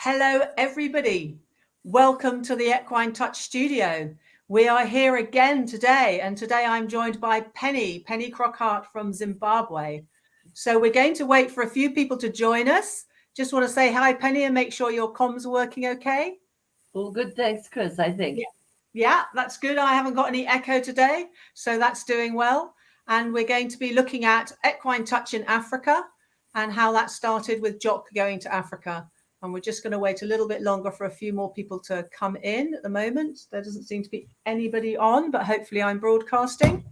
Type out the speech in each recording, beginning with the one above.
Hello, everybody. Welcome to the Equine Touch studio. We are here again today, and today I'm joined by Penny Crockart from Zimbabwe. So we're going to wait for a few people to join us. Just want to say hi, Penny, and make sure your comms are working okay. All good, thanks, Chris, I think. Yeah, that's good. I haven't got any echo today, so that's doing well. And we're going to be looking at Equine Touch in Africa and how that started with Jock going to Africa. And we're just going to wait a little bit longer for a few more people to come in at the moment. There doesn't seem to be anybody on, but hopefully I'm broadcasting.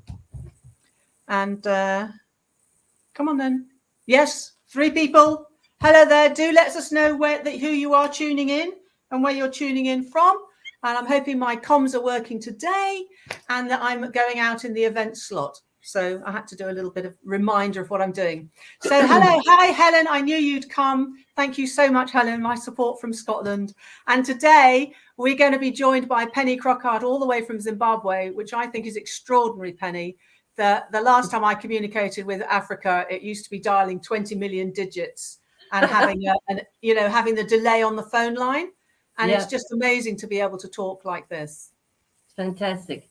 And come on then. Yes, 3 people. Hello there. Do let us know who you are tuning in and where you're tuning in from. And I'm hoping my comms are working today and that I'm going out in the event slot. So I had to do a little bit of reminder of what I'm doing. So hello, hi Helen, I knew you'd come. Thank you so much, Helen, my support from Scotland. And today we're going to be joined by Penny Crockart all the way from Zimbabwe, which I think is extraordinary, Penny. The last time I communicated with Africa, it used to be dialing 20 million digits and having having the delay on the phone line. And it's just amazing to be able to talk like this. Fantastic.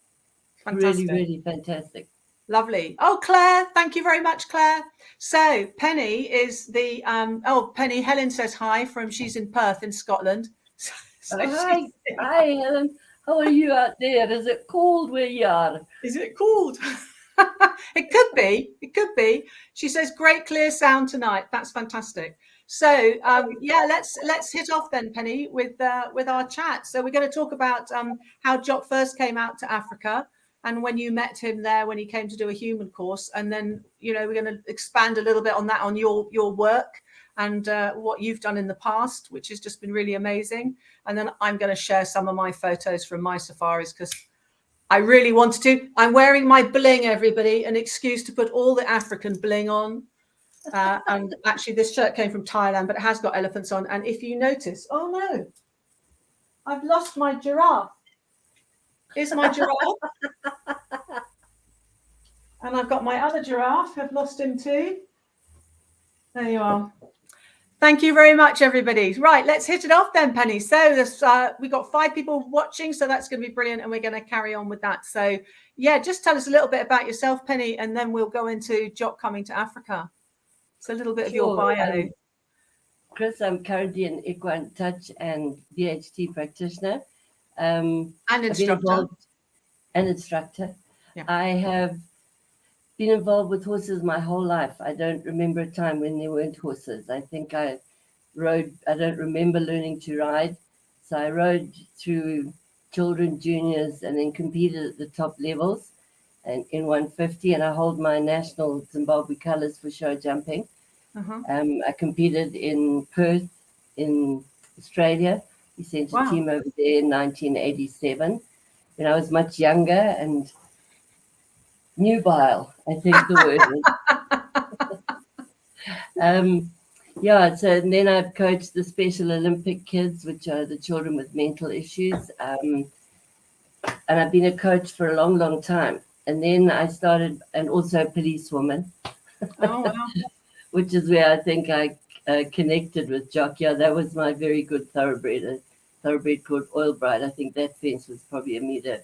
Really, really fantastic. Lovely. Oh, Claire, thank you very much, Claire. So Penny is the Penny, Helen says hi she's in Perth in Scotland. Hi, Helen. How are you out there? Is it cold where you are? Is it cold? It could be. She says great clear sound tonight. That's fantastic. So let's hit off then, Penny, with our chat. So we're going to talk about how Jock first came out to Africa and when you met him there when he came to do a human course, and then we're going to expand a little bit on that, on your work and what you've done in the past, which has just been really amazing. And then I'm going to share some of my photos from my safaris because I really wanted to. I'm wearing my bling, everybody, an excuse to put all the African bling on. And actually this shirt came from Thailand, but it has got elephants on. And if you notice, oh no, I've lost my giraffe. Here's my giraffe. And I've got my other giraffe. I've lost him too. There you are. Thank you very much, everybody. Right, let's hit it off then, Penny. So we got 5 people watching, so that's going to be brilliant, and we're going to carry on with that. So yeah, just tell us a little bit about yourself, Penny, and then we'll go into Jock coming to Africa. So a little bit of your bio. Chris, I'm currently an Equine Touch and VHT practitioner. And instructor. Yeah. I have been involved with horses my whole life. I don't remember a time when there weren't horses. I think I don't remember learning to ride. So I rode through children, juniors, and then competed at the top levels and in 150, and I hold my national Zimbabwe colours for show jumping. I competed in Perth in Australia. We sent a team over there in 1987 when I was much younger and nubile, I think the word is. So and then I've coached the Special Olympic kids, which are the children with mental issues. And I've been a coach for a long, long time. And then I started, and also a policewoman. Oh, wow. Which is where I think I connected with Jock. Yeah, that was my very good thoroughbred, a thoroughbred called Oil Bride. I think that fence was probably 1.55 meters.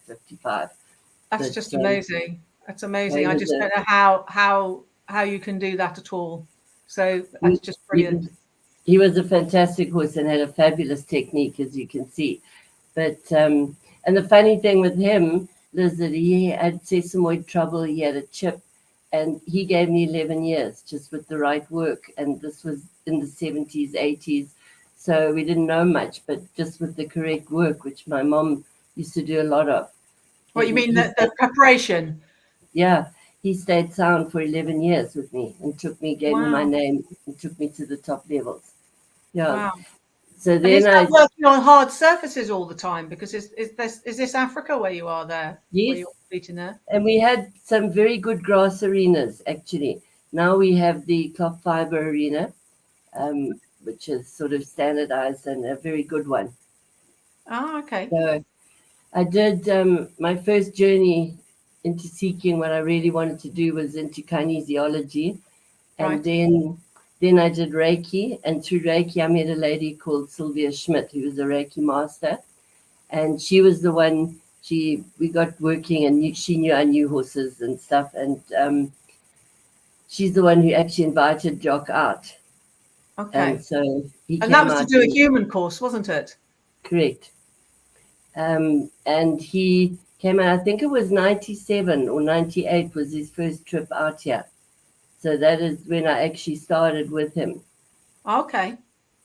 That's just amazing. That's amazing. I just don't know how you can do that at all. So that's just brilliant. He was a fantastic horse and had a fabulous technique, as you can see. But and the funny thing with him is that he had sesamoid trouble. He had a chip. And he gave me 11 years just with the right work. And this was in the 70s, 80s. So we didn't know much, but just with the correct work, which my mom used to do a lot of. What you mean, the preparation? Yeah. He stayed sound for 11 years with me and gave me my name and took me to the top levels. Yeah. Wow. So then and working on hard surfaces all the time, because is this Africa where you are there? Yes. Where you're competing there? And we had some very good grass arenas, actually. Now we have the cloth fiber arena, which is sort of standardized and a very good one. Oh, okay. So I did my first journey into seeking what I really wanted to do was into kinesiology. And then Then I did Reiki, and through Reiki, I met a lady called Sylvia Schmidt, who was a Reiki master, and she was the one. We got working, and she knew I knew horses and stuff, and she's the one who actually invited Jock out. Okay. And so he And came that was to out. do a human course, wasn't it? Correct. And he came out, I think it was 97 or 98 was his first trip out here. So that is when I actually started with him. Okay.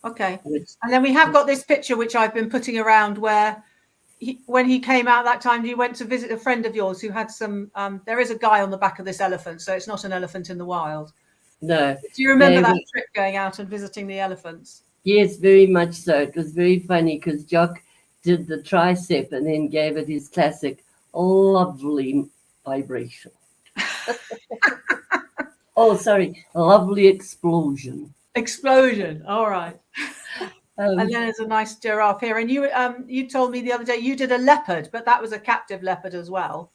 And then we have got this picture, which I've been putting around, where when he came out that time, you went to visit a friend of yours who had some, there is a guy on the back of this elephant, so it's not an elephant in the wild. No. Do you remember that trip going out and visiting the elephants? Yes, very much so. It was very funny because Jock did the tricep and then gave it his classic lovely vibration. Oh, sorry, lovely explosion. Explosion. All right. And then there's a nice giraffe here. And you told me the other day you did a leopard, but that was a captive leopard as well.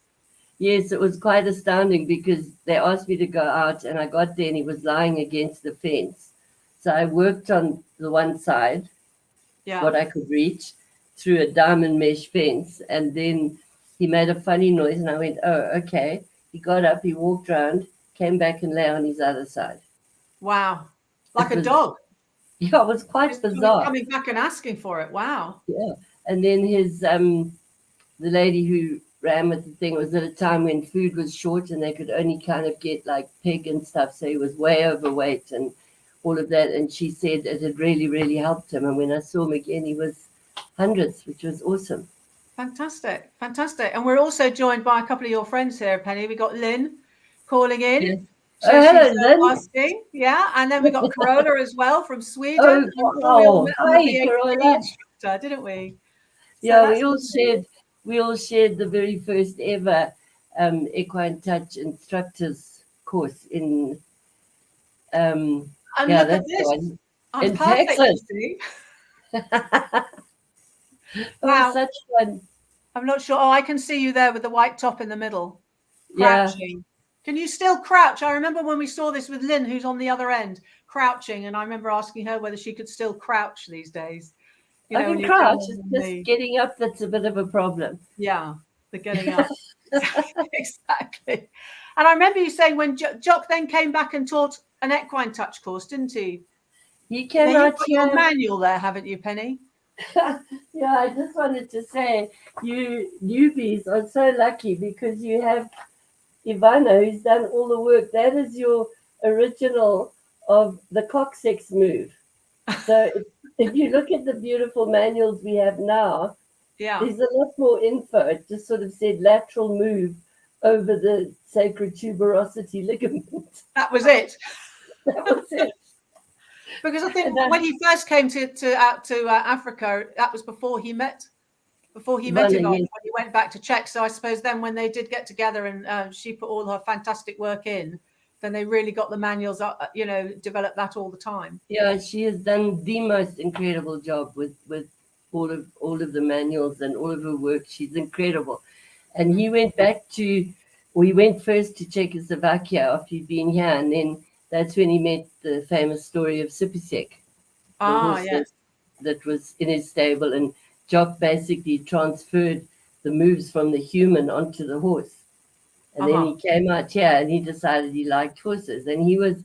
Yes, it was quite astounding because they asked me to go out and I got there and he was lying against the fence. So I worked on the one side, what I could reach, through a diamond mesh fence. And then he made a funny noise and I went, oh, okay. He got up, he walked around, came back and lay on his other side. Wow. Like a dog. Yeah, it was quite bizarre. Coming back and asking for it. Wow. Yeah. And then the lady who ran with the thing was at a time when food was short and they could only kind of get like pig and stuff. So he was way overweight and all of that. And she said it had really, really helped him. And when I saw him again, he was hundreds, which was awesome. Fantastic. And we're also joined by a couple of your friends here, Penny. We got Lynn calling in. Yes. So hello, Lynn. Asking. Yeah. And then we got Carola as well from Sweden. Oh, hi, Carola. Instructor, didn't we? So yeah, we all shared the very first ever Equine Touch instructors course in and that's the one. In Texas. Wow, such fun. I'm not sure. Oh, I can see you there with the white top in the middle, crouching. Yeah. Can you still crouch? I remember when we saw this with Lynn, who's on the other end, crouching, and I remember asking her whether she could still crouch these days. I can crouch. It's just getting up that's a bit of a problem. Yeah, the getting up. Exactly. And I remember you saying when Jock then came back and taught an Equine Touch course, didn't he? He came out here. Your manual there, haven't you, Penny? Yeah, I just wanted to say you newbies are so lucky because you have Ivana who's done all the work. That is your original of the coccyx move. So if you look at the beautiful manuals we have now, there's a lot more info. It just sort of said lateral move over the sacral tuberosity ligament. That was it. That was it. Because I think when he first came to Africa, that was before he met Yvonne, when he went back to Czech. So I suppose then when they did get together and she put all her fantastic work in, then they really got the manuals up, developed that all the time. Yeah, she has done the most incredible job with all of the manuals and all of her work. She's incredible. And he went he went first to Czechoslovakia after he'd been here, and then that's when he met the famous story of Sipisek, the horse that was in his stable, and Jock basically transferred the moves from the human onto the horse. And then he came out here and he decided he liked horses. And he was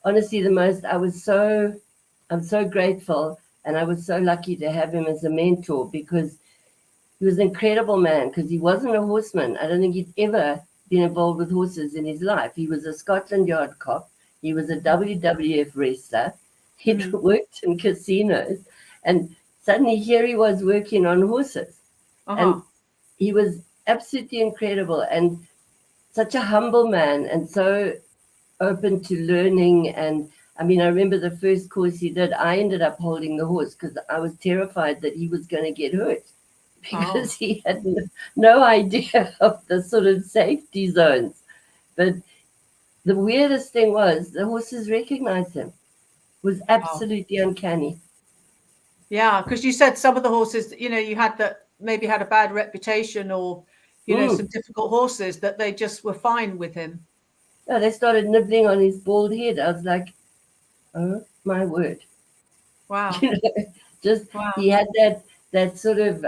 honestly I'm so grateful, and I was so lucky to have him as a mentor because he was an incredible man, because he wasn't a horseman. I don't think he'd ever been involved with horses in his life. He was a Scotland Yard cop. He was a WWF wrestler. He'd worked in casinos. And suddenly here he was working on horses. And he was absolutely incredible and such a humble man and so open to learning. And I mean, I remember the first course he did, I ended up holding the horse because I was terrified that he was going to get hurt because he had no idea of the sort of safety zones. But the weirdest thing was the horses recognized him. It was absolutely uncanny. Yeah, because you said some of the horses, you had that maybe had a bad reputation or, some difficult horses that they just were fine with him. Yeah, they started nibbling on his bald head. I was like, Oh my word. Wow. Just Wow. he had that sort of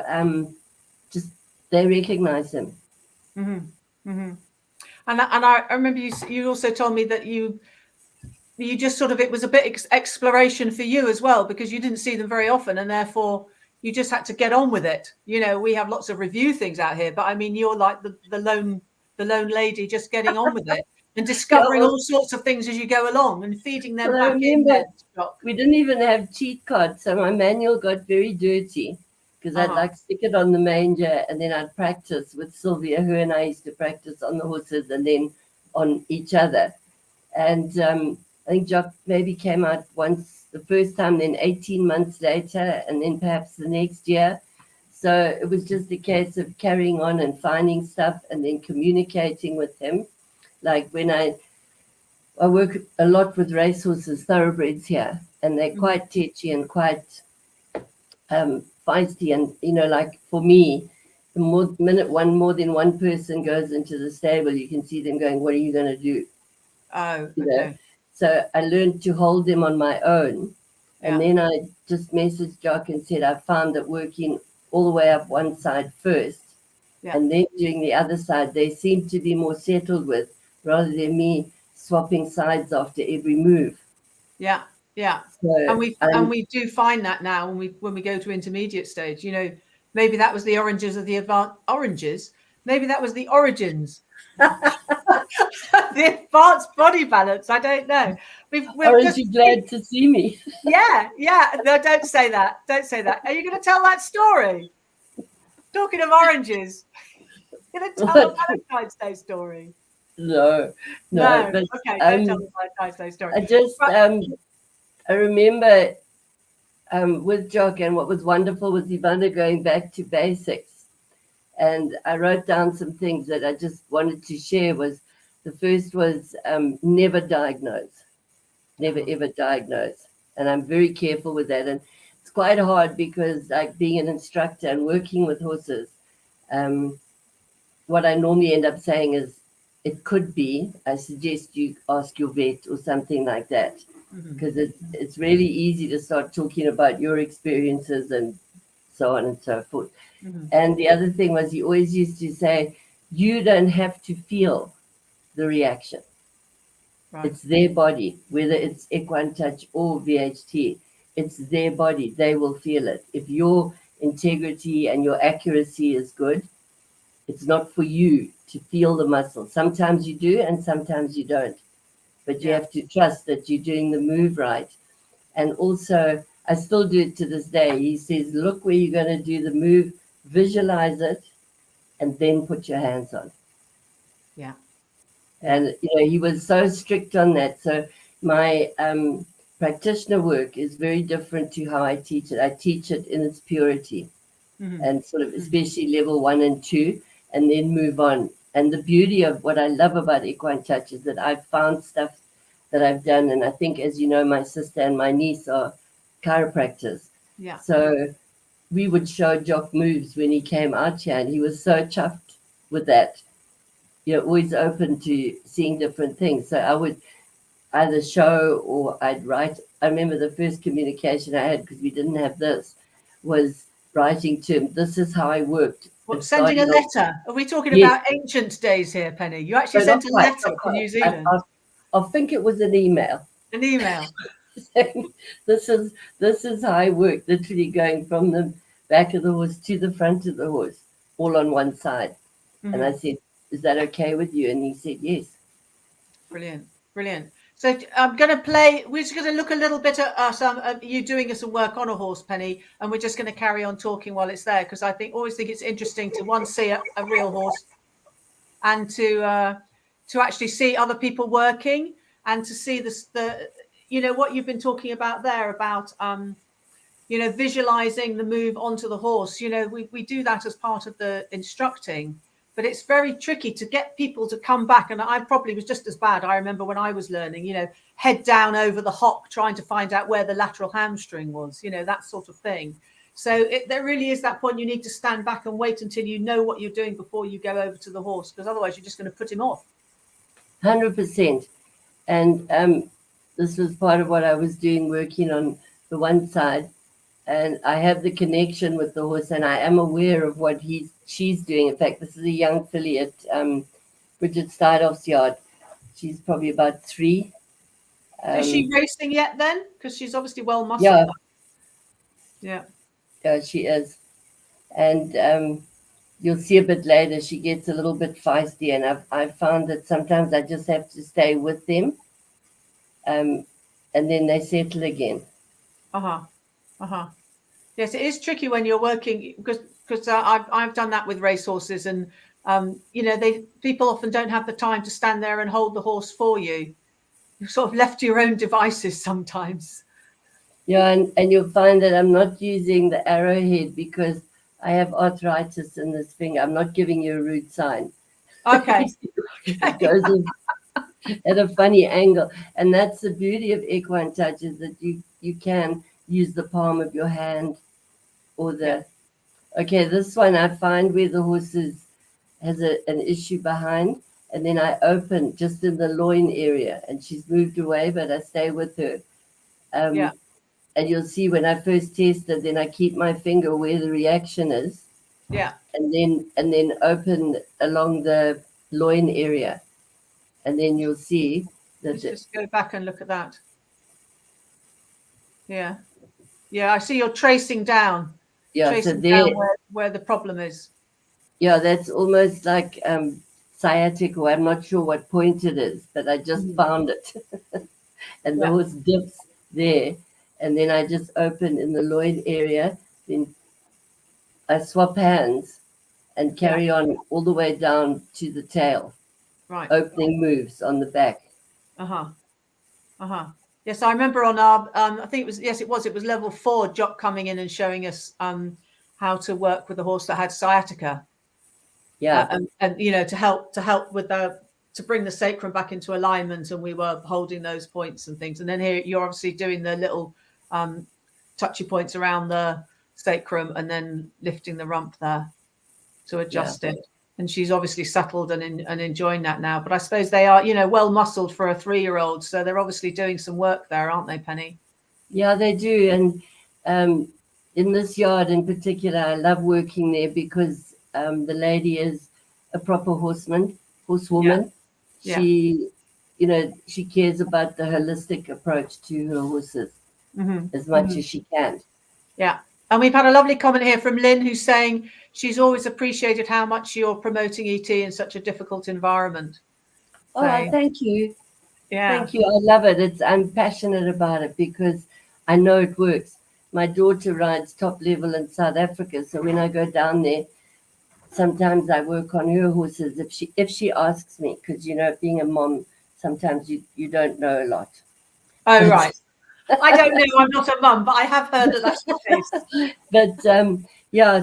just they recognize him. Mm-hmm. Mm-hmm. And I remember you also told me that you just sort of, it was a bit exploration for you as well, because you didn't see them very often, and therefore you just had to get on with it. We have lots of review things out here, but I mean, you're like the lone lady just getting on with it and Yeah, discovering all sorts of things as you go along and feeding them well, I back in remember then. Jock. we didn't even have cheat cards, so my manual got very dirty because I'd like stick it on the manger and then I'd practice with Sylvia, who and I used to practice on the horses and then on each other. And I think Jock maybe came out once the first time, then 18 months later, and then perhaps the next year. So it was just a case of carrying on and finding stuff and then communicating with him. Like when I work a lot with racehorses, thoroughbreds here, and they're quite tetchy and quite feisty. And, like for me, the minute more than one person goes into the stable, you can see them going, what are you going to do? Oh, You know? okay. So I learned to hold them on my own. And Yeah. then I just messaged Jock and said, I found that working all the way up one side first Yeah. and then doing the other side, they seem to be more settled with rather than me swapping sides after every move. Yeah. Yeah. So And we do find that now when we go to intermediate stage, maybe that was the oranges of the oranges. Maybe that was the origins. The advanced body balance. I don't know. Aren't you glad to see me? Yeah. No, don't say that. Don't say that. Are you going to tell that story? Talking of oranges, you're going to tell the Valentine's Day story? No. No. But Okay, don't tell the Valentine's Day story. I just I remember with Jock, and what was wonderful was Ivana going back to basics. And I wrote down some things that I just wanted to share. Was the first was never diagnose, never ever diagnose, and I'm very careful with that. And it's quite hard because, like being an instructor and working with horses, what I normally end up saying is, it could be. I suggest you ask your vet or something like that, because it's really easy to start talking about your experiences and so on and so forth. And the other thing was, he always used to say, you don't have to feel the reaction. Right. It's their body, whether it's Equine Touch or VHT, it's their body. They will feel it. If your integrity and your accuracy is good, it's not for you to feel the muscle. Sometimes you do and sometimes you don't. But you have to trust that you're doing the move right. And also, I still do it to this day. He says, look where you're going to do the move, visualize it, and then put your hands on. Yeah. And, he was so strict on that. So my practitioner work is very different to how I teach it. I teach it in its purity and sort of especially level 1 and 2, and then move on. And the beauty of what I love about Equine Touch is that I've found stuff that I've done. And I think, as you know, my sister and my niece are chiropractors. Yeah. So we would show Jock moves when he came out here, and he was so chuffed with that. Always open to seeing different things. So I would either show or I'd write. I remember the first communication I had, because we didn't have this, was writing to him. This is how I worked. What, sending a letter? Are we talking Yes. about ancient days here, Penny? You actually sent a letter to New Zealand. I think it was an email. An email. Saying, this is how I worked, literally going from the back of the horse to the front of the horse, all on one side. And I said, is that okay with you? And he said, yes. Brilliant. So I'm going to play, we're just going to look a little bit at you doing some work on a horse, Penny, and we're just going to carry on talking while it's there, because I always think it's interesting to see a real horse, and to actually see other people working, and to see what you've been talking about there about visualizing the move onto the horse. We do that as part of the instructing, but it's very tricky to get people to come back. And I probably was just as bad. I remember when I was learning, head down over the hock, trying to find out where the lateral hamstring was, that sort of thing. So there really is that point. You need to stand back and wait until you know what you're doing before you go over to the horse, because otherwise you're just going to put him off. 100%. And this was part of what I was doing, working on the one side, and I have the connection with the horse, and I am aware of what she's doing. In fact, this is a young filly at Bridget Steidoff's yard. She's probably about 3. Is she racing yet then? Because she's obviously well muscled. Yeah. Yeah. Yeah, she is. And you'll see a bit later, she gets a little bit feisty, and I've found that sometimes I just have to stay with them, and then they settle again. Yes, it is tricky when you're working, because I've done that with racehorses, and people often don't have the time to stand there and hold the horse for you. You're sort of left to your own devices sometimes. Yeah, and you'll find that I'm not using the arrowhead because I have arthritis in this finger. I'm not giving you a rude sign. Okay. It goes at a funny angle. And that's the beauty of Equine Touch, is that you can use the palm of your hand or the... Okay, this one I find where the horse has an issue behind, and then I open just in the loin area, and she's moved away, but I stay with her. And you'll see when I first tested, then I keep my finger where the reaction is. Yeah. And then open along the loin area. And then you'll see that... Let's just go back and look at that. Yeah. Yeah, I see you're tracing down. Yeah, tracing so there, down where the problem is. Yeah, that's almost like sciatic, or I'm not sure what point it is, but I just found it. And the horse dips there. And then I just open in the loin area, then I swap hands and carry on all the way down to the tail. Right. Opening moves on the back. Yes, I remember on our, I think it was level 4, Jock coming in and showing us how to work with a horse that had sciatica. Yeah. And to help with to bring the sacrum back into alignment, and we were holding those points and things. And then here you're obviously doing the little touchy points around the sacrum and then lifting the rump there to adjust it. And she's obviously settled and enjoying that now. But I suppose they are, well muscled for a 3-year-old. So they're obviously doing some work there, aren't they, Penny? Yeah, they do. And in this yard in particular, I love working there because the lady is a proper horsewoman. Yeah. She cares about the holistic approach to her horses as much as she can. Yeah. And we've had a lovely comment here from Lynn, who's saying she's always appreciated how much you're promoting ET in such a difficult environment. Oh, thank you. Yeah. Thank you. I love it. I'm passionate about it because I know it works. My daughter rides top level in South Africa. So when I go down there, sometimes I work on her horses if she asks me, because, being a mom, sometimes you don't know a lot. Oh, right. I don't know. I'm not a mum, but I have heard that that's the case. But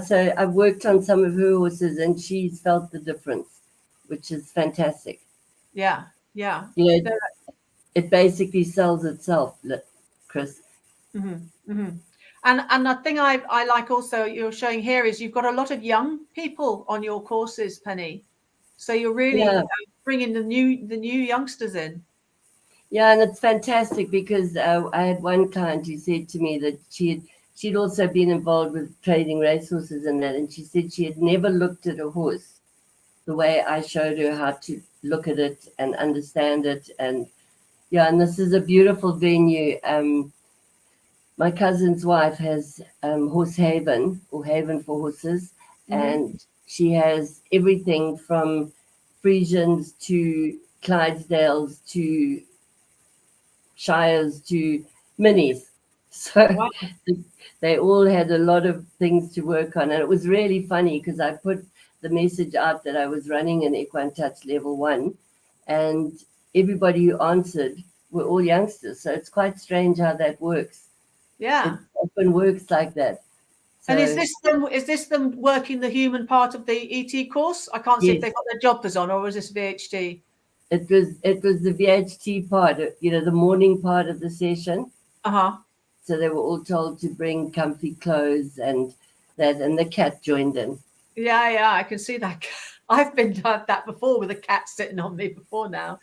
so I've worked on some of her horses, and she's felt the difference, which is fantastic. Yeah. It basically sells itself, Chris. And the thing I like also you're showing here is you've got a lot of young people on your courses, Penny. So you're really bringing the new youngsters in. Yeah, and it's fantastic because I had one client who said to me that she'd also been involved with trading racehorses and that, and she said she had never looked at a horse the way I showed her how to look at it and understand it. And this is a beautiful venue. My cousin's wife has Horse Haven, or Haven for Horses, and she has everything from Friesians to Clydesdales to Shires to Minis. So they all had a lot of things to work on. And it was really funny because I put the message out that I was running an Equine Touch level 1, and everybody who answered were all youngsters. So it's quite strange how that works. Yeah. It often works like that. So, and is this them working the human part of the ET course? I can't see if they've got their jobbers on, or was this VHT? It was the VHT part, the morning part of the session. So they were all told to bring comfy clothes and the cat joined in. Yeah, I can see that. I've been done that before with a cat sitting on me before now.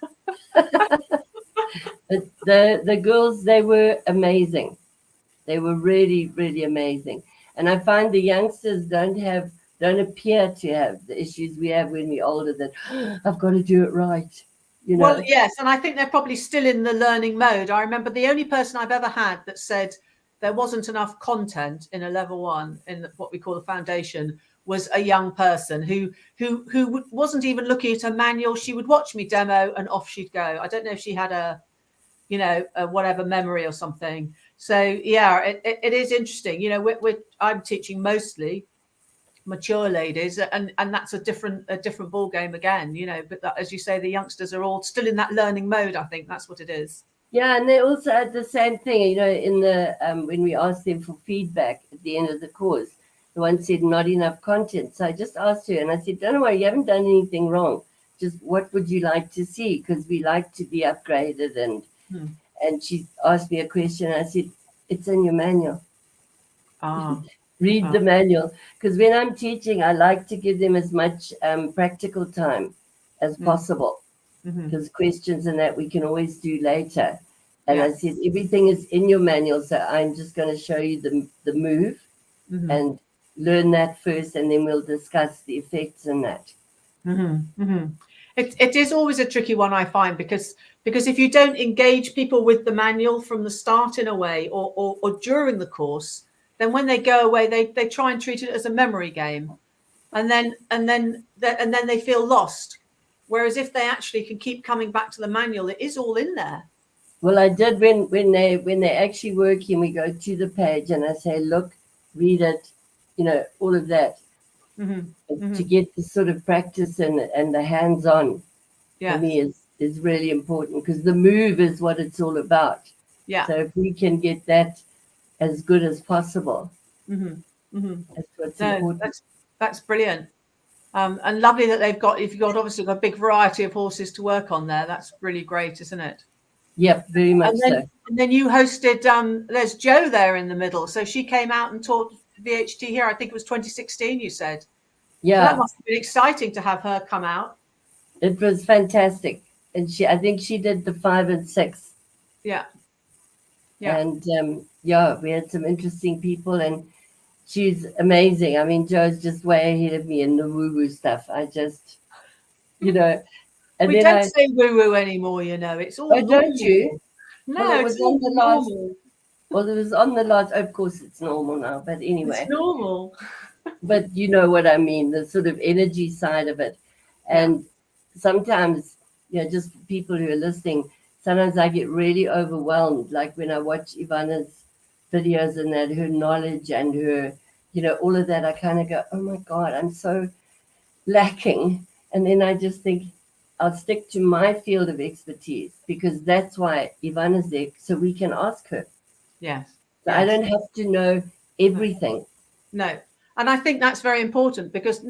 The girls, they were amazing. They were really, really amazing. And I find the youngsters don't appear to have the issues we have when we're older, that I've got to do it right. Well, yes, and I think they're probably still in the learning mode. I remember the only person I've ever had that said there wasn't enough content in a level 1 in what we call the foundation was a young person who wasn't even looking at a manual. She would watch me demo and off she'd go. I don't know if she had a whatever memory or something. So yeah, it is interesting. I'm teaching mostly mature ladies, and that's a different ball game again. But as you say, the youngsters are all still in that learning mode. I think that's what it is. Yeah, and they also had the same thing. In the when we asked them for feedback at the end of the course, the one said not enough content. So I just asked her, and I said, "Don't worry, you haven't done anything wrong. Just what would you like to see? Because we like to be upgraded." And she asked me a question. And I said, "It's in your manual. Read the manual." Because when I'm teaching, I like to give them as much practical time as possible. Because questions and that we can always do later. And I said, everything is in your manual. So I'm just going to show you the move and learn that first. And then we'll discuss the effects in that. It is always a tricky one, I find, because if you don't engage people with the manual from the start in a way or during the course, then when they go away, they try and treat it as a memory game, and then they feel lost. Whereas if they actually can keep coming back to the manual, it is all in there. Well, I did when they're actually working, we go to the page and I say, look, read it, all of that. To get the sort of practice and the hands-on for me is really important, because the move is what it's all about. So if we can get that as good as possible, that's what's important. That's brilliant. And lovely that you've got obviously got a big variety of horses to work on there. That's really great, isn't it? Yep, very much so. And then you hosted, there's Jo there in the middle. So she came out and taught VHT here. I think it was 2016, you said. Yeah. So that must have been exciting to have her come out. It was fantastic. And I think she did the 5 and 6. Yeah. And we had some interesting people, and she's amazing. I mean, Jo's just way ahead of me in the woo-woo stuff. I just, And we don't say woo-woo anymore, It's all normal. Don't you? No, well, it's all normal. Well, it was on the last. Of course, it's normal now. But anyway. It's normal. But you know what I mean, the sort of energy side of it. And sometimes, just for people who are listening, sometimes I get really overwhelmed. Like when I watch Ivana's videos and that, her knowledge and her, all of that, I kind of go, oh my God, I'm so lacking. And then I just think, I'll stick to my field of expertise, because that's why Ivana's there, so we can ask her. Yes. So I don't have to know everything. No. And I think that's very important, because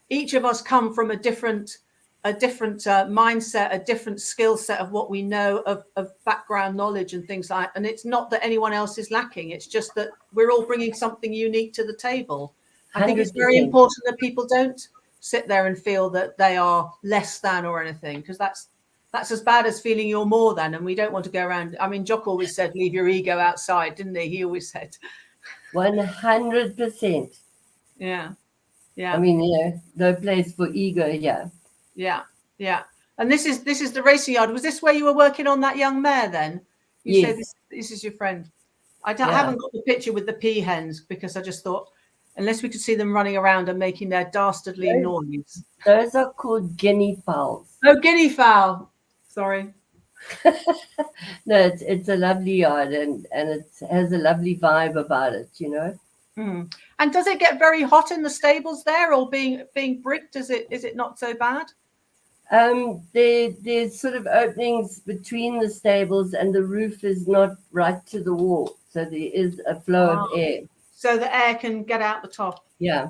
each of us come from a different mindset, a different skill set of what we know of background knowledge and things like that. And it's not that anyone else is lacking. It's just that we're all bringing something unique to the table. I think it's very important that people don't sit there and feel that they are less than or anything, because that's as bad as feeling you're more than. And we don't want to go around. I mean, Jock always said, leave your ego outside, didn't he? He always said. 100%. Yeah. I mean, no place for ego here. Yeah. And this is the racing yard. Was this where you were working on that young mare then? You said this is your friend. I haven't got the picture with the peahens, because I just thought, unless we could see them running around and making their dastardly noise. Those are called guinea fowls. Oh, guinea fowl. Sorry. No, it's a lovely yard, and it has a lovely vibe about it, And does it get very hot in the stables there, or being bricked? Is it not so bad? There's sort of openings between the stables, and the roof is not right to the wall, so there is a flow of air. So the air can get out the top. Yeah.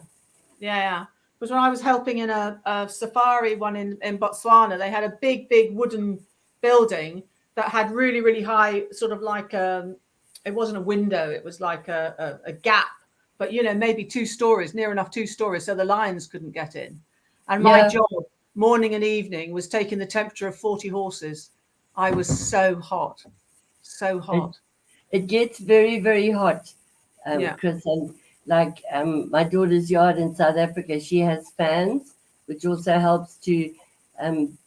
Because when I was helping in a safari one in Botswana, they had a big wooden building that had really, really high, sort of like it wasn't a window, it was like a gap, but maybe 2 stories, near enough 2 stories, so the lions couldn't get in. And my job, morning and evening, was taking the temperature of 40 horses I was so hot, so hot. It gets very, very hot, Yeah. Chris. And like my daughter's yard in South Africa, she has fans, which also helps to,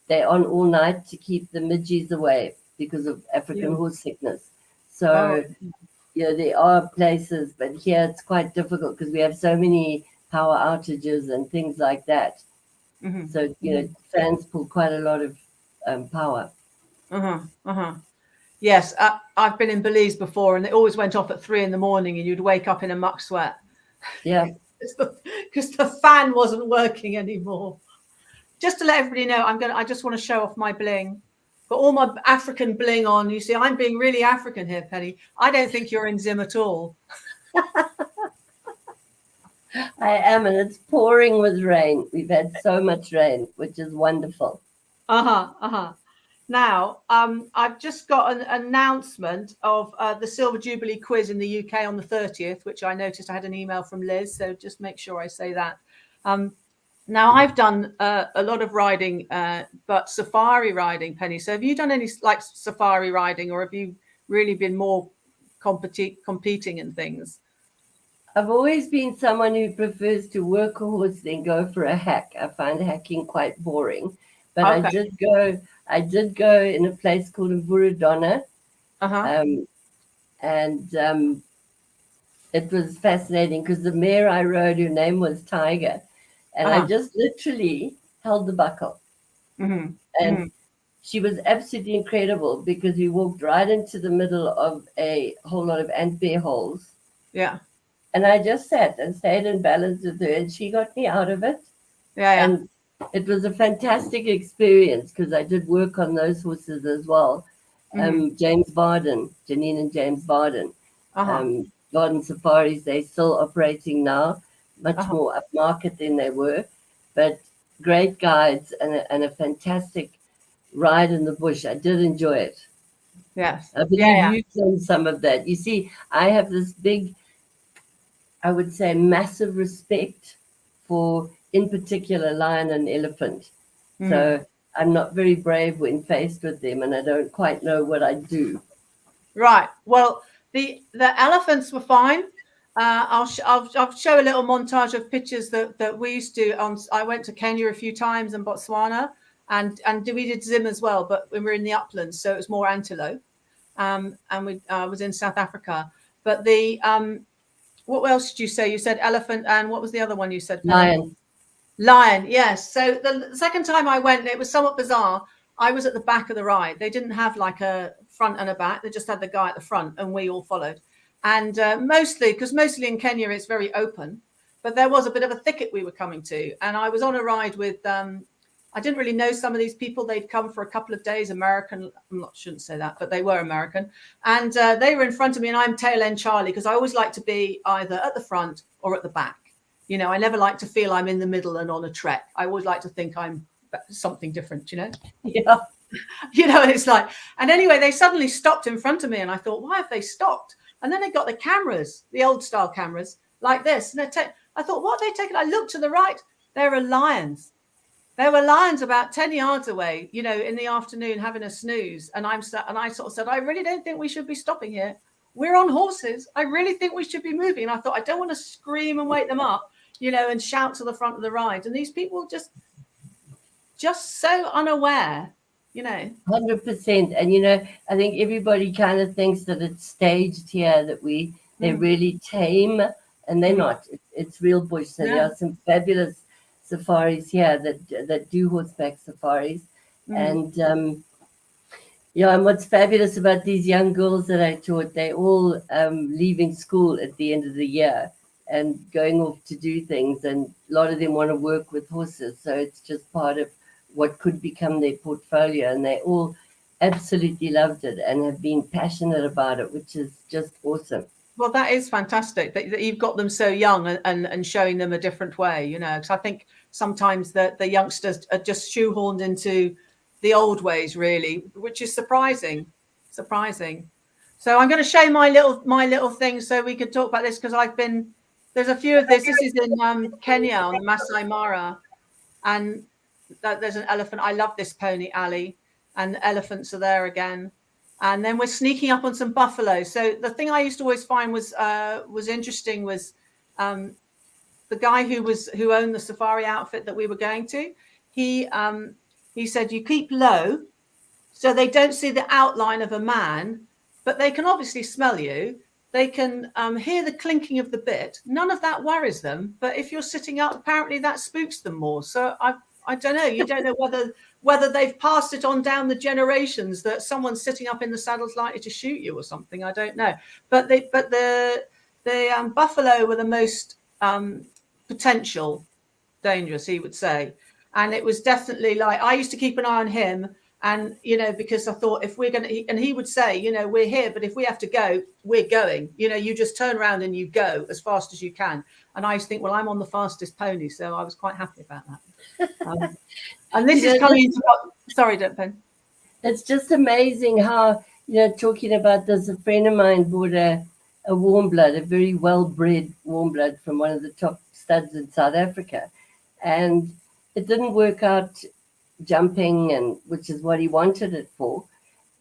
they're on all night to keep the midges away because of African Yeah. horse sickness. Oh, So, there are places, but here it's quite difficult because we have so many power outages and things like that. mm-hmm. So, fans pull quite a lot of power. Yes, I've been in Belize before, and it always went off at 3 a.m, and you'd wake up in a muck sweat. Yeah. Because the fan wasn't working anymore. Just to let everybody know, I just want to show off my bling. Got all my African bling on. You see, I'm being really African here, Penny. I don't think you're in Zim at all. I am, and it's pouring with rain. We've had so much rain, which is wonderful. Now, I've just got an announcement of the Silver Jubilee quiz in the UK on the 30th, which I noticed I had an email from Liz. So just make sure I say that. Now, I've done a lot of riding, but safari riding, Penny. So have you done any like safari riding, or have you really been more competing in things? I've always been someone who prefers to work a horse than go for a hack. I find hacking quite boring. But Okay. I did go in a place called Mburidonna. And it was fascinating because the mare I rode, her name was Tiger. And I just literally held the buckle. And she was absolutely incredible because we walked right into the middle of a whole lot of ant bear holes. Yeah. And I just sat and stayed in balance with her, and she got me out of it. Yeah. And it was a fantastic experience because I did work on those horses as well. James Varden, Janine and James Varden. Garden Safaris, they're still operating now, much more upmarket than they were, but great guides and a fantastic ride in the bush. I did enjoy it. Yes. I believe you've done some of that. You see, I have this big, I would say, massive respect for, in particular, lion and elephant. So I'm not very brave when faced with them, and I don't quite know what I'd do. Right. Well, the elephants were fine. I'll show a little montage of pictures that we used to. I went to Kenya a few times and Botswana, and we did Zim as well, but we were in the uplands, so it was more antelope. And we was in South Africa. But the what else did you say? You said elephant, and what was the other one you said? Lion. Lion, yes. So the second time I went, it was somewhat bizarre. I was at the back of the ride. They didn't have like a front and a back. They just had the guy at the front, and we all followed. And mostly in Kenya, it's very open. But there was a bit of a thicket we were coming to. And I was on a ride with, I didn't really know some of these people. They'd come for a couple of days, American. Shouldn't say that, but they were American. And they were in front of me, and I'm tail end Charlie, because I always like to be either at the front or at the back. You know, I never like to feel I'm in the middle and on a trek. I always like to think I'm something different, you know? Yeah. You know, and it's like, and anyway, they suddenly stopped in front of me, and I thought, why have they stopped? And then they got the cameras, the old style cameras like this. And I thought, what are they taking? I looked to the right. There are lions. There were lions about 10 yards away, you know, in the afternoon having a snooze. And I sort of said, I really don't think we should be stopping here. We're on horses. I really think we should be moving. And I thought, I don't want to scream and wake them up, you know, and shout to the front of the ride. And these people just so unaware, you know. 100%. And, you know, I think everybody kind of thinks that it's staged here, that they're really tame, and they're not. It's real bush. So there are some fabulous safaris here that do horseback safaris. And, and what's fabulous about these young girls that I taught, they're all leaving school at the end of the year and going off to do things. And a lot of them want to work with horses. So it's just part of what could become their portfolio. And they all absolutely loved it and have been passionate about it, which is just awesome. Well, that is fantastic that you've got them so young and showing them a different way, you know, because I think sometimes the youngsters are just shoehorned into the old ways, really, which is surprising. So I'm going to show my little thing so we can talk about this, because there's a few of this. This is in Kenya on the Masai Mara, and there's an elephant. I love this pony, Ali. and elephants are there again. And then we're sneaking up on some buffalo. So the thing I used to always find was interesting was the guy who owned the safari outfit that we were going to. He said, you keep low so they don't see the outline of a man, but they can obviously smell you. They can hear the clinking of the bit. None of that worries them. But if you're sitting up, apparently that spooks them more. So I don't know. You don't know whether they've passed it on down the generations that someone's sitting up in the saddle is likely to shoot you or something. I don't know. But the buffalo were the most potential dangerous, he would say. And it was definitely like, I used to keep an eye on him. And, because I thought if we're going to, and he would say, we're here, but if we have to go, we're going, you just turn around and you go as fast as you can. And I used to think, well, I'm on the fastest pony. So I was quite happy about that. And this is coming into what, sorry, Pen. It's just amazing how, talking about this, a friend of mine bought a warm blood, a very well-bred warm blood from one of the top studs in South Africa. And it didn't work out jumping, and which is what he wanted it for.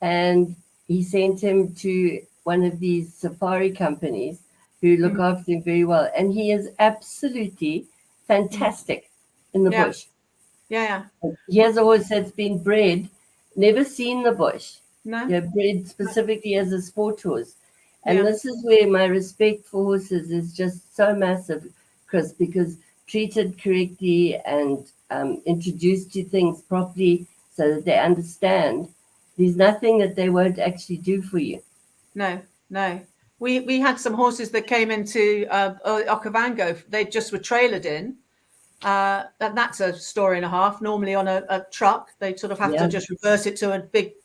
And he sent him to one of these safari companies who look after him very well. And he is absolutely fantastic in the bush. Yeah. He has a horse that's been bred, never seen the bush. No. Bred specifically as a sport horse. And this is where my respect for horses is just so massive, Chris, because treated correctly and introduced to things properly so that they understand, there's nothing that they won't actually do for you. No. We had some horses that came into Okavango. They just were trailered in. And that's a story and a half. Normally on a truck, they sort of have to just reverse it to a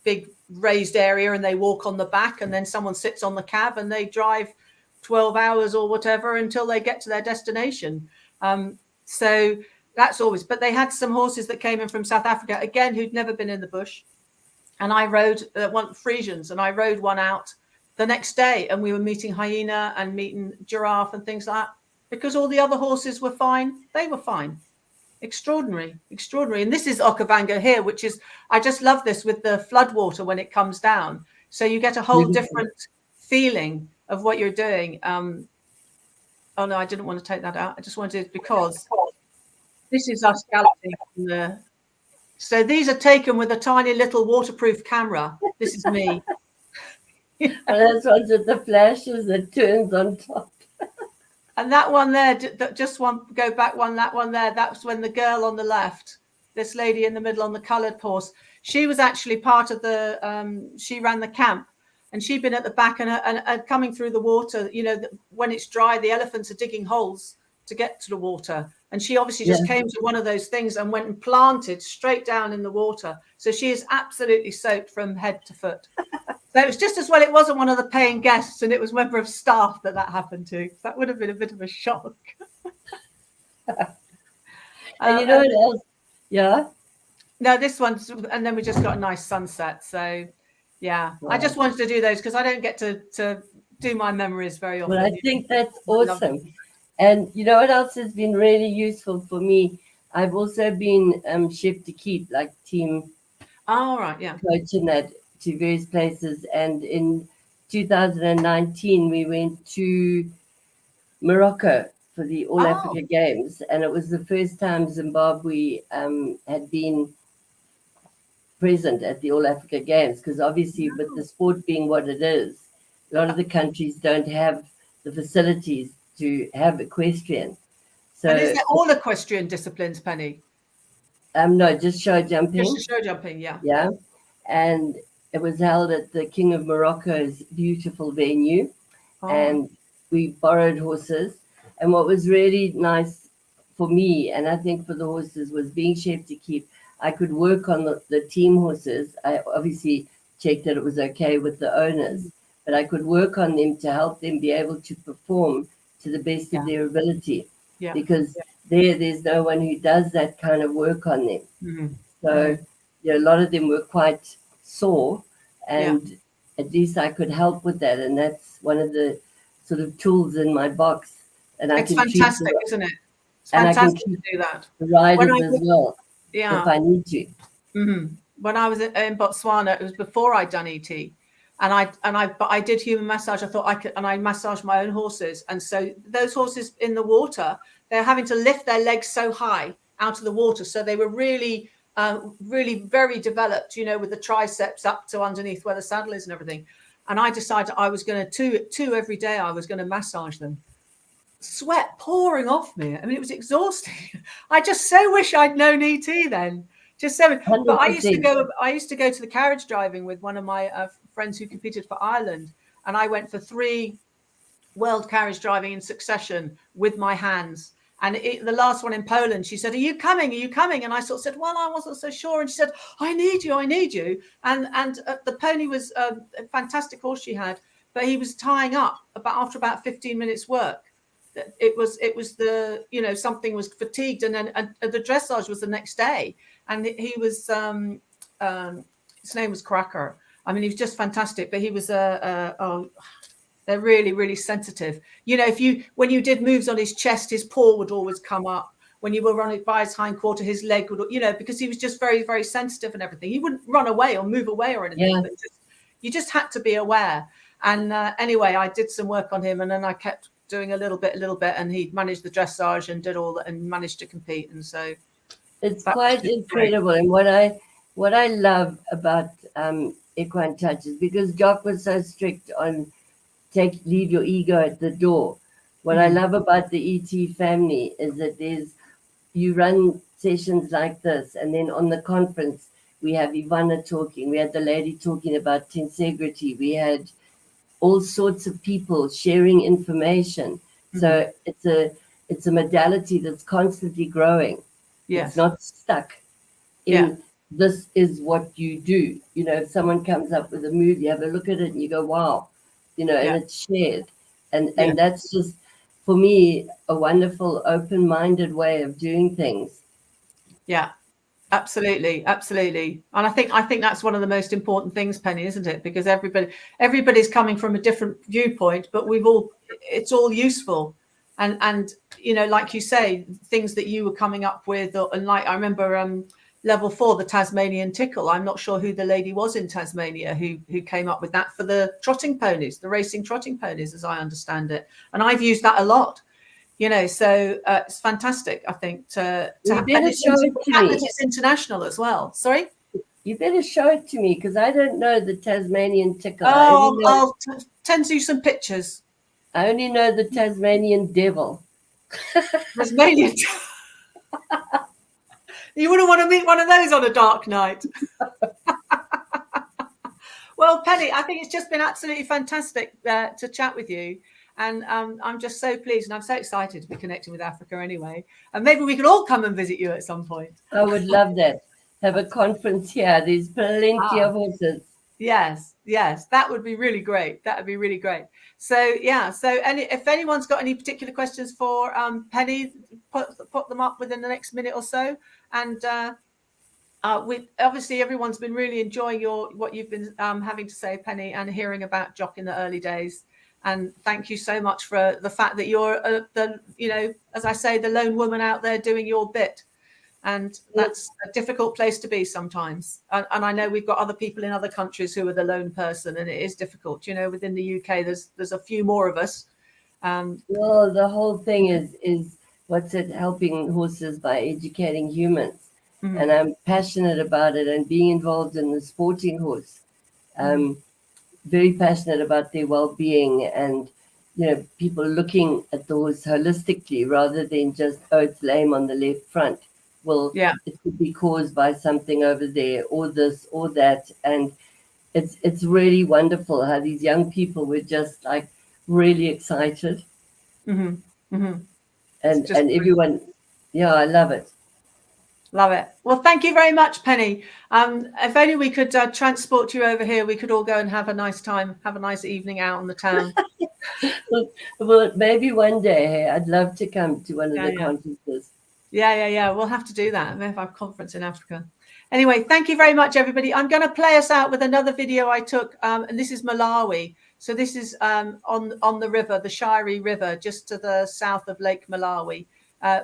big raised area, and they walk on the back, and then someone sits on the cab, and they drive 12 hours or whatever until they get to their destination. So that's always. But they had some horses that came in from South Africa again who'd never been in the bush, and I rode one Frisians, and I rode one out the next day, and we were meeting hyena and meeting giraffe and things like that. Because all the other horses were fine, they were fine. Extraordinary. And this is Okavango here, which is, I just love this with the floodwater when it comes down. So you get a whole different feeling of what you're doing. Oh no, I didn't want to take that out. I just wanted, because this is us galloping. So these are taken with a tiny little waterproof camera. This is me. And that's one with the flashes that turns on top. And that one there, just one, go back one, that one there, that's when the girl on the left, this lady in the middle on the coloured horse, she was actually part of she ran the camp, and she'd been at the back and coming through the water, when it's dry, the elephants are digging holes to get to the water. And she obviously just came to one of those things and went and planted straight down in the water. So she is absolutely soaked from head to foot. So it was just as well it wasn't one of the paying guests, and it was a member of staff that happened to. That would have been a bit of a shock. And you know what else? Yeah? No, this one's, and then we just got a nice sunset. So, yeah. Wow. I just wanted to do those because I don't get to do my memories very often. Well, I think that's awesome. And you know what else has been really useful for me? I've also been chef to keep, like team coach in that, to various places. And in 2019, we went to Morocco for the All Africa Games. And it was the first time Zimbabwe had been present at the All Africa Games, because obviously with the sport being what it is, a lot of the countries don't have the facilities to have equestrian. So, and is it all equestrian disciplines, Penny? No, just show jumping. Just show jumping, yeah. Yeah. And it was held at the King of Morocco's beautiful venue. And we borrowed horses. And what was really nice for me, and I think for the horses, was being chef to keep. I could work on the team horses. I obviously checked that it was okay with the owners, but I could work on them to help them be able to perform to the best of their ability. Yeah. Because there's no one who does that kind of work on them. Mm-hmm. So a lot of them were quite sore, and at least I could help with that. And that's one of the sort of tools in my box. And it's fantastic, isn't it? It's fantastic to do that. The riders as well, if I need to. Mm-hmm. when I was in Botswana. It was before I'd done ET, but I did human massage. I thought I could, and I massaged my own horses. And so those horses in the water, they're having to lift their legs so high out of the water. So they were really, really very developed, with the triceps up to underneath where the saddle is and everything. And I decided I was going to two every day. I was going to massage them. Sweat pouring off me. I mean, it was exhausting. I just so wish I'd known ET then. Just so. 100%. But I used to go to the carriage driving with one of my friends who competed for Ireland, and I went for 3 world carriage driving in succession with my hands. And the last one in Poland, she said, "Are you coming? Are you coming?" And I sort of said, "Well, I wasn't so sure." And she said, "I need you. I need you." And the pony was a fantastic horse she had, but he was tying up after about 15 minutes work. It was the, something was fatigued, and then the dressage was the next day, and he was his name was Crockart. I mean, he was just fantastic, but he was they're really, really sensitive. When you did moves on his chest, his paw would always come up. When you were running by his hindquarter, his leg would, because he was just very, very sensitive and everything. He wouldn't run away or move away or anything. Yeah. But you just had to be aware. And anyway, I did some work on him, and then I kept doing a little bit, and he managed the dressage and did all that and managed to compete. And so it's quite incredible. Great. And what I love about Equine Touch is because Jock was so strict on leave your ego at the door. What I love about the ET family is that you run sessions like this, and then on the conference we have Ivana talking, we had the lady talking about tensegrity, we had all sorts of people sharing information. So it's a modality that's constantly growing. Yes. It's not stuck in this is what you do. If someone comes up with a move, you have a look at it and you go, wow, and it's shared. And that's just, for me, a wonderful, open-minded way of doing things. Yeah. Absolutely. And I think that's one of the most important things, Penny, isn't it? Because everybody's coming from a different viewpoint, but it's all useful. And like you say, things that you were coming up with, and like I remember level 4, the Tasmanian tickle. I'm not sure who the lady was in Tasmania who came up with that for the trotting ponies, the racing trotting ponies, as I understand it. And I've used that a lot. So it's fantastic, I think, to have it's international as well. Sorry? You better show it to me, because I don't know the Tasmanian tickle. I'll send you some pictures. I only know the Tasmanian devil. Tasmanian. You wouldn't want to meet one of those on a dark night. Well, Penny, I think it's just been absolutely fantastic to chat with you. And I'm just so pleased, and I'm so excited to be connecting with Africa anyway. And maybe we could all come and visit you at some point. I would love that. Have a conference here. There's plenty of horses. Yes, that would be really great. That would be really great. So if anyone's got any particular questions for Penny, put them up within the next minute or so. And obviously everyone's been really enjoying what you've been having to say, Penny, and hearing about Jock in the early days. And thank you so much for the fact that you're as I say, the lone woman out there doing your bit. And that's a difficult place to be sometimes. And I know we've got other people in other countries who are the lone person, and it is difficult. Within the UK, there's a few more of us. Well, the whole thing is what's it, helping horses by educating humans. Mm-hmm. And I'm passionate about it, and being involved in the sporting horse. Very passionate about their well-being, and people looking at the horse holistically rather than just, it's lame on the left front. Well, it could be caused by something over there, or this or that. And it's really wonderful how these young people were just like really excited. Mm-hmm. Mm-hmm. And everyone, I love it. Love it. Well, thank you very much, Penny. If only we could transport you over here, we could all go and have a nice time, have a nice evening out on the town. Well, maybe one day. I'd love to come to one of the conferences. Yeah. We'll have to do that. We have our conference in Africa. Anyway, thank you very much, everybody. I'm going to play us out with another video I took, and this is Malawi. So this is on the river, the Shire River, just to the south of Lake Malawi.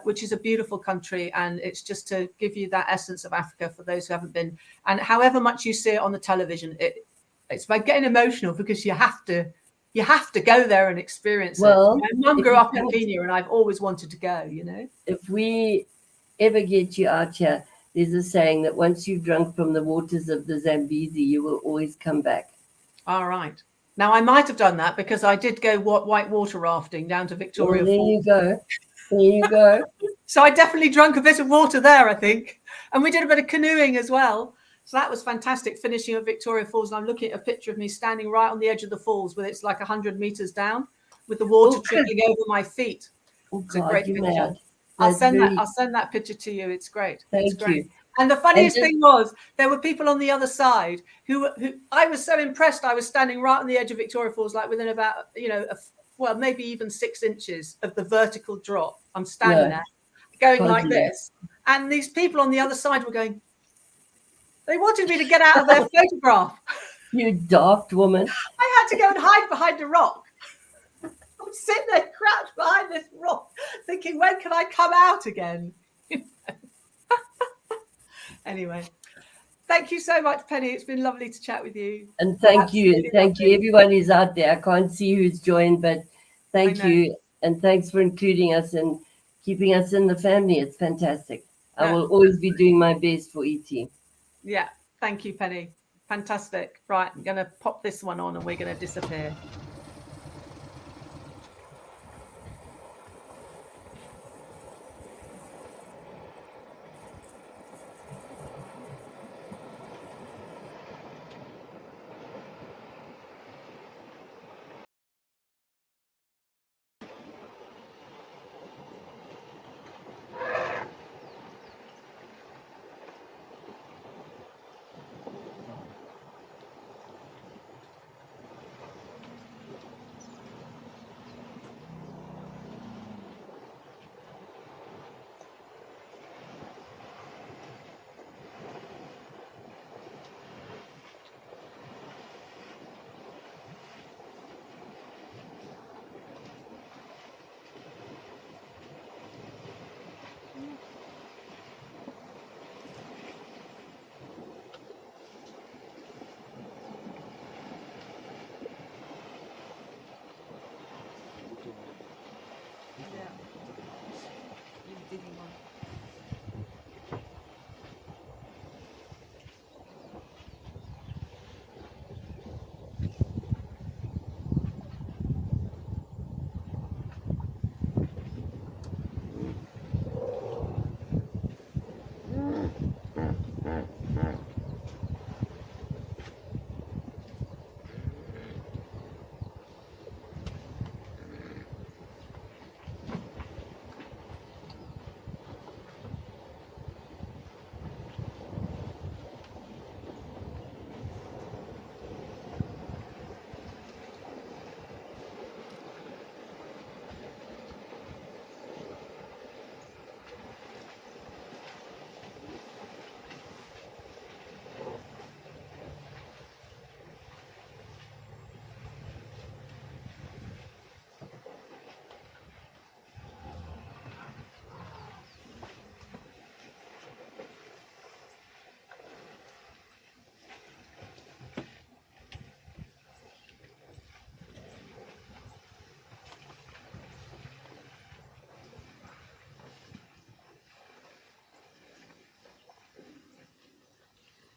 which is a beautiful country. And it's just to give you that essence of Africa for those who haven't been. And however much you see it on the television, it's like getting emotional because you have to go there and experience it. My mum grew up in Kenya and I've always wanted to go, you know. If we ever get you out here, there's a saying that once you've drunk from the waters of the Zambezi, you will always come back. All right. Now, I might have done that because I did go white water rafting down to Victoria Well, there Falls. you go. There you go. So I definitely drank a bit of water there, I think. And we did a bit of canoeing as well. So that was fantastic, finishing at Victoria Falls. And I'm looking at a picture of me standing right on the edge of the falls, where it's like 100 meters down, with the water trickling over my feet. Oh, it's God, a great you're picture. mad. I'll send that picture to you. It's great. Thank it's great. you. And the funniest thing was there were people on the other side who I was so impressed. I was standing right on the edge of Victoria Falls, like within about, maybe even 6 inches of the vertical drop. I'm standing there going like this. And these people on the other side were going, they wanted me to get out of their photograph. You daft woman. I had to go and hide behind a rock. I'm sitting there crouched behind this rock thinking, when can I come out again? Anyway, thank you so much, Penny. It's been lovely to chat with you. And thank you. Thank you. Everyone who's out there. I can't see who's joined, but thank you. And thanks for including us and keeping us in the family. It's fantastic. I will always be doing my best for ET. Yeah. Thank you, Penny. Fantastic. Right. I'm going to pop this one on and we're going to disappear.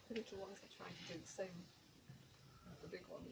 The little ones are trying to do the same as the big ones.